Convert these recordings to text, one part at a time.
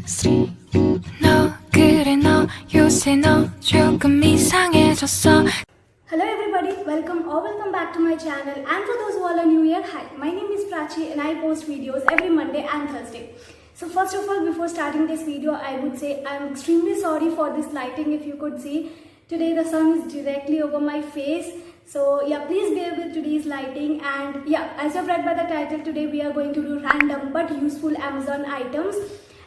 Street. 너 그래 너 요새 너 조금 이상해졌어. Hello everybody, welcome or welcome back to my channel, and for those who are new here, hi, my name is Prachi and I post videos every Monday and Thursday. So first of all, before starting this video, I would say I'm extremely sorry for this lighting. If you could see, today the sun is directly over my face. So yeah, please bear with today's lighting. And yeah, as you've read by the title, today we are going to do random but useful Amazon items.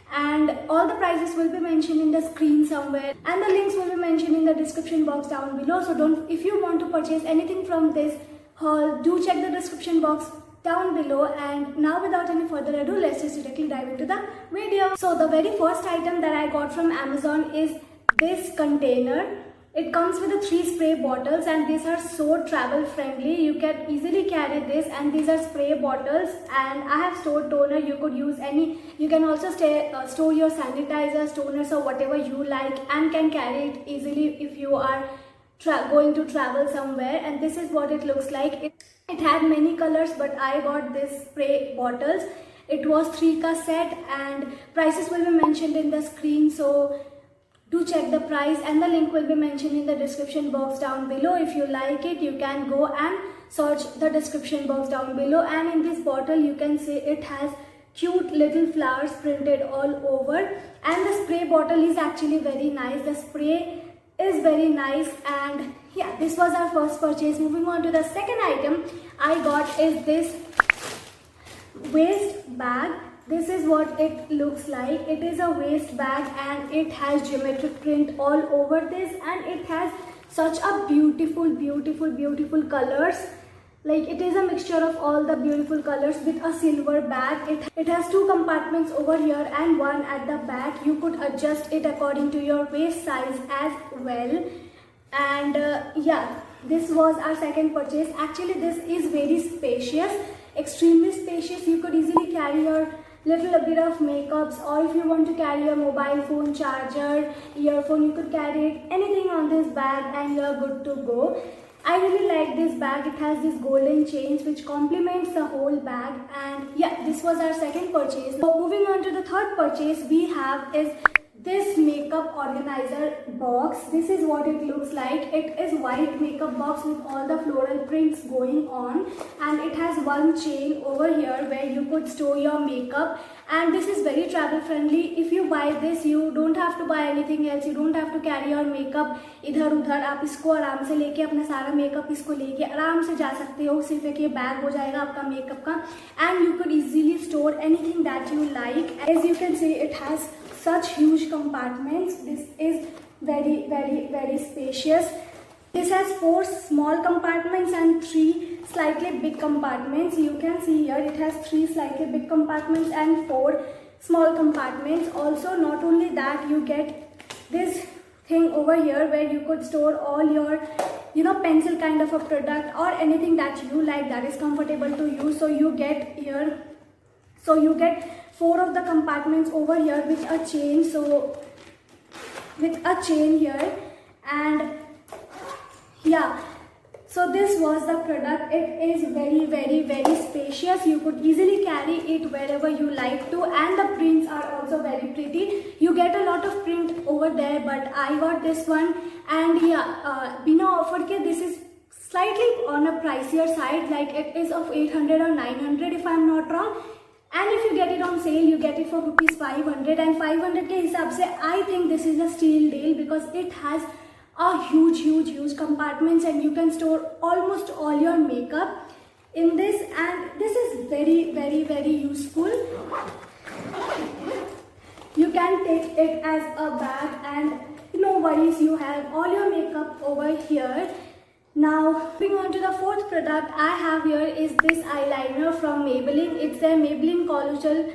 And all the prices will be mentioned in the screen somewhere, and the links will be mentioned in the description box down below. So don't, if you want to purchase anything from this haul, do check the description box down below. And now without any further ado, let's just directly dive into the video. So the very first item that I got from Amazon is this container. It comes with the 3 spray bottles, and these are so travel friendly. You can easily carry this, and these are spray bottles. And I have stored toner. You could use any, you can also store your sanitizers, toners, or whatever you like, and can carry it easily if you are going to travel somewhere. And this is what it looks like. It had many colors, but I got this spray bottles. It was 3 ka set, and prices will be mentioned in the screen. So do check the price, and the link will be mentioned in the description box down below. If you like it, you can go and search the description box down below. And in this bottle, you can see it has cute little flowers printed all over, and the spray bottle is actually very nice. The spray is very nice. And yeah, this was our first purchase. Moving on to the second item I got is this waist bag. This is what it looks like. It is a waist bag, and it has geometric print all over this, and it has such a beautiful colors. Like, it is a mixture of all the beautiful colors with a silver bag. It has 2 compartments over here and 1 at the back. You could adjust it according to your waist size as well. And yeah, this was our second purchase. Actually, this is very spacious, extremely spacious. You could easily carry your little bit of makeups, or if you want to carry your mobile phone, charger, earphone, you could carry it, anything on this bag, and you're good to go. I really like this bag. It has these golden chains which complements the whole bag. And yeah, this was our second purchase. So moving on to the third purchase we have is this makeup organizer box. This is what it looks like. It is white makeup box with all the floral prints going on, and it has 1 chain over here where you could store your makeup. And this is very travel friendly. If you buy this, you don't have to buy anything else. You don't have to carry your makeup इधर उधर. आप इसको आराम से लेके अपना सारा makeup इसको लेके आराम से जा सकते हो. सिर्फ एक ये बैग हो जाएगा आपका मेकअप का, and you could easily store anything that you like. As you can see, it has such huge compartments. This is very spacious. This has 4 small compartments and 3 slightly big compartments. You can see here it has 3 slightly big compartments and 4 small compartments. Also, not only that, you get this thing over here where you could store all your pencil kind of a product, or anything that you like that is comfortable to use. So you get here, so you get 4 of the compartments over here with a chain. So with a chain here. And yeah, so this was the product. It is very spacious. You could easily carry it wherever you like to, and the prints are also very pretty. You get a lot of print over there, but I got this one. And yeah, bina offer ke this is slightly on a pricier side. Like, it is of 800 or 900 if I'm not wrong. And if you get it on sale, you get it for rupees 500. And 500 ke hisab se, I think this is a steal deal, because it has a huge compartments, and you can store almost all your makeup in this. And this is very useful. You can take it as a bag, and no worries, you have all your makeup over here. Now, moving on to the fourth product I have here is this eyeliner from Maybelline. It's a Maybelline Colossal,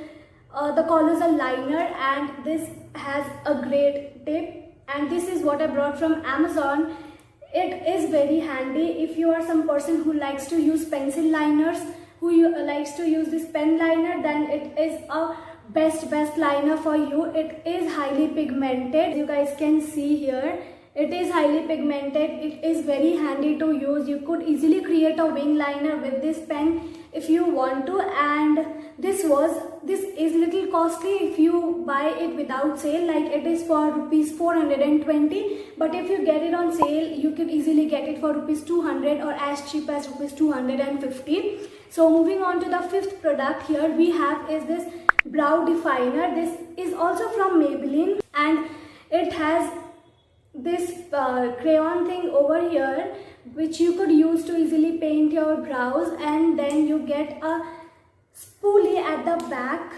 the Colossal liner, and this has a great tip. And this is what I brought from Amazon. It is very handy if you are some person who likes to use pencil liners, likes to use this pen liner, then it is a best liner for you. It is highly pigmented. You guys can see here, It is highly pigmented. It is very handy to use. You could easily create a wing liner with this pen if you want to. And this is little costly if you buy it without sale. Like it is for rupees 420, but if you get it on sale, you can easily get it for rupees 200 or as cheap as rupees 250. So moving on to the fifth product here we have is this brow definer. This is also from Maybelline, and it has this crayon thing over here which you could use to easily paint your brows, and then you get a spoolie at the back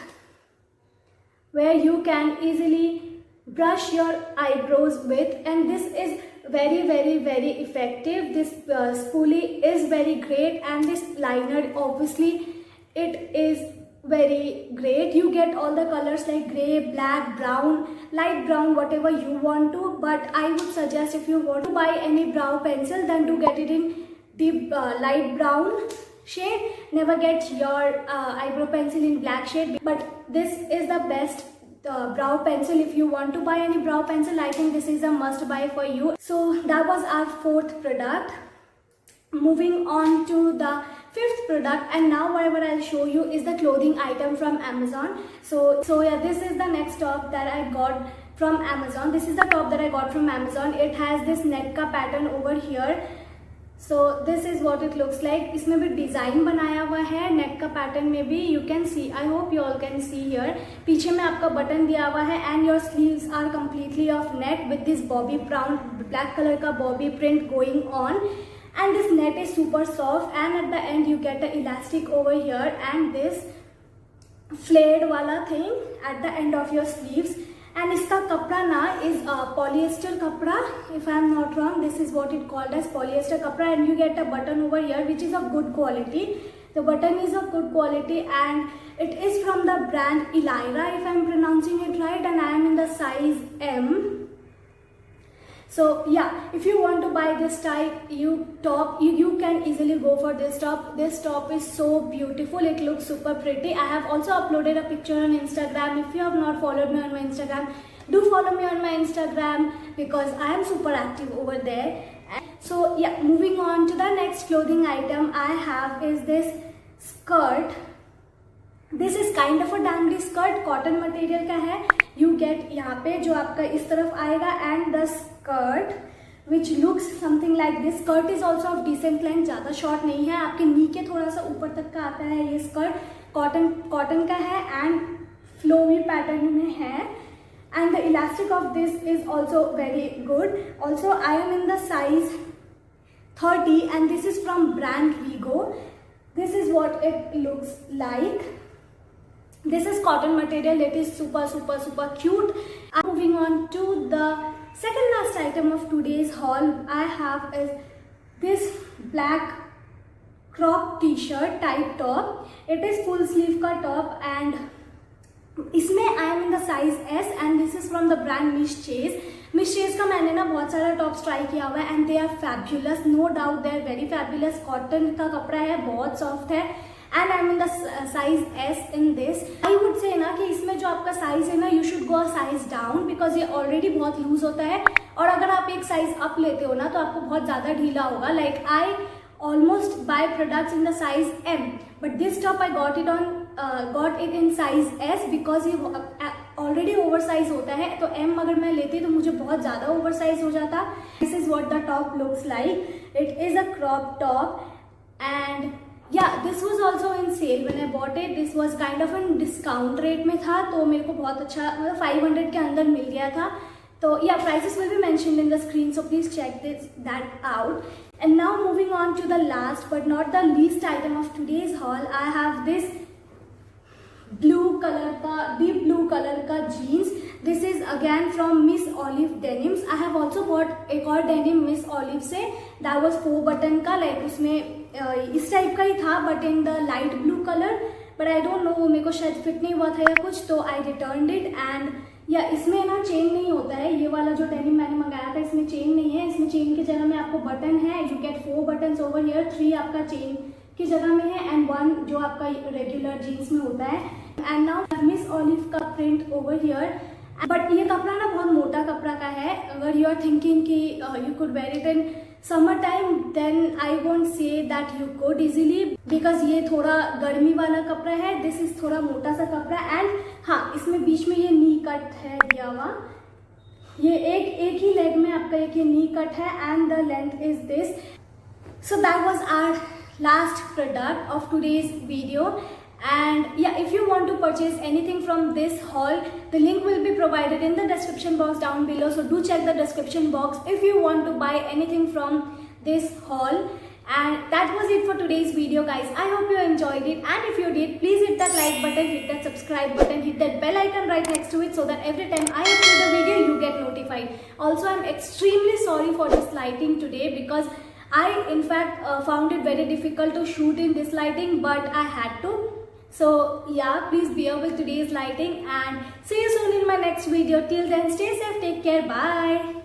where you can easily brush your eyebrows with, and this is very effective. This spoolie is very great, and this liner obviously it is very great. You get all the colors like gray, black, brown, light brown, whatever you want to. But I would suggest if you want to buy any brow pencil, then to get it in deep light brown shade. Never get your eyebrow pencil in black shade. But this is the best brow pencil. If you want to buy any brow pencil, I think this is a must buy for you. So that was our fourth product. Moving on to the fifth product, and now whatever I'll show you is the clothing item from Amazon. So yeah, this is the next top that I got from Amazon. This is the top that I got from Amazon. It has this neck ka pattern over here. So this is what it looks like. इसमें भी design बनाया हुआ है नेक का pattern में भी. You can see, I hope you all can see here. पीछे में आपका बटन दिया हुआ है, and your sleeves are completely of net with this bobby brown black color का bobby print going on. And this net is super soft, and at the end you get an elastic over here and this flared wala thing at the end of your sleeves. And iska kapda na is polyester kapda, if I am not wrong. This is what it called as polyester kapda, and you get a button over here which is of good quality. The button is of good quality, and it is from the brand Elira, if I am pronouncing it right, and I am in the size M. So yeah, if you want to buy this type you can easily go for this top. This top is so beautiful. It looks super pretty. I have also uploaded a picture on Instagram. If you have not followed me on my Instagram, do follow me on my Instagram because I am super active over there. So yeah, moving on to the next clothing item I have is this skirt. This is kind of a dandy skirt, cotton material का है. You get यहाँ पे जो आपका इस तरफ आएगा, and the skirt which looks something like this. Skirt is also of decent length, ज़्यादा short नहीं है, आपके नी के थोड़ा सा ऊपर तक का आता है ये skirt. कॉटन का है and flowy pattern में है, and the elastic of this is also very good. Also I am in the size 30, and this is from brand Vigo. This is what it looks like. This is cotton material. It is super cute. I'm moving on to the second last item of today's haul. I have is this black crop t-shirt type top. It is full sleeve ka top, and इसमें I am in the size S, and this is from the brand Miss Chase. Miss Chase का मैंने ना बहुत सारा tops try किया हुआ है, and they are fabulous. No doubt they are very fabulous. Cotton का कपड़ा है, बहुत सॉफ्ट है, and I'm in the size S in this. I would say ना कि इसमें जो आपका साइज है ना, you should go a size down because ये already बहुत लूज होता है, और अगर आप एक साइज अप लेते हो ना तो आपको बहुत ज़्यादा ढीला होगा. Like I almost buy products in the size M, but this top I got it in size S because ये already oversize होता है. तो M अगर मैं लेती तो मुझे बहुत ज़्यादा oversize हो जाता. This is what the top looks like. It is a crop top, and yeah, this was also in sale when I bought it. This was kind of a discount rate में था, तो मेरे को बहुत अच्छा मतलब 500 के अंदर मिल गया था. तो yeah, prices will be mentioned in the screen, so please check that out. And now moving on to the last but not the least item of today's haul, I have this deep blue color का jeans. This is again from Miss Olive Denims. I have also bought एक और denim Miss Olive से. That was 4 button का, like उसमें इस type का ही था but in the light blue color. But I don't know, मेरे को शायद फिट नहीं हुआ था या कुछ, तो I returned it. And या इसमें ना चेन नहीं होता है. ये वाला जो डेनिम मैंने मंगाया था इसमें चेन नहीं है. इसमें चेन की जगह में आपको बटन है. You get 4 buttons over here. 3 आपका चेन की जगह में है and 1 जो आपका रेगुलर जीन्स में होता है. And now Miss Olive का print over here. बट ये कपड़ा ना बहुत मोटा कपड़ा का है. अगर यू आर थिंकिंग कि you could wear it in summer time, then I won't say that you could easily, because ये थोड़ा गर्मी वाला कपड़ा है. दिस इज थोड़ा मोटा सा कपड़ा. एंड हाँ, इसमें बीच में ये नी कट है दिया हुआ. ये एक ही लेग में आपका एक ये नी कट है and the length is this. So that was our last product of today's video. And yeah, if you want to purchase anything from this haul, the link will be provided in the description box down below. So do check the description box if you want to buy anything from this haul. And that was it for today's video, guys. I hope you enjoyed it, and if you did, please hit that like button, hit that subscribe button, hit that bell icon right next to it, so that every time I upload a video you get notified. Also, I'm extremely sorry for this lighting today, because I in fact found it very difficult to shoot in this lighting, but I had to. So yeah, please bear with today's lighting, and see you soon in my next video. Till then, stay safe, take care, bye.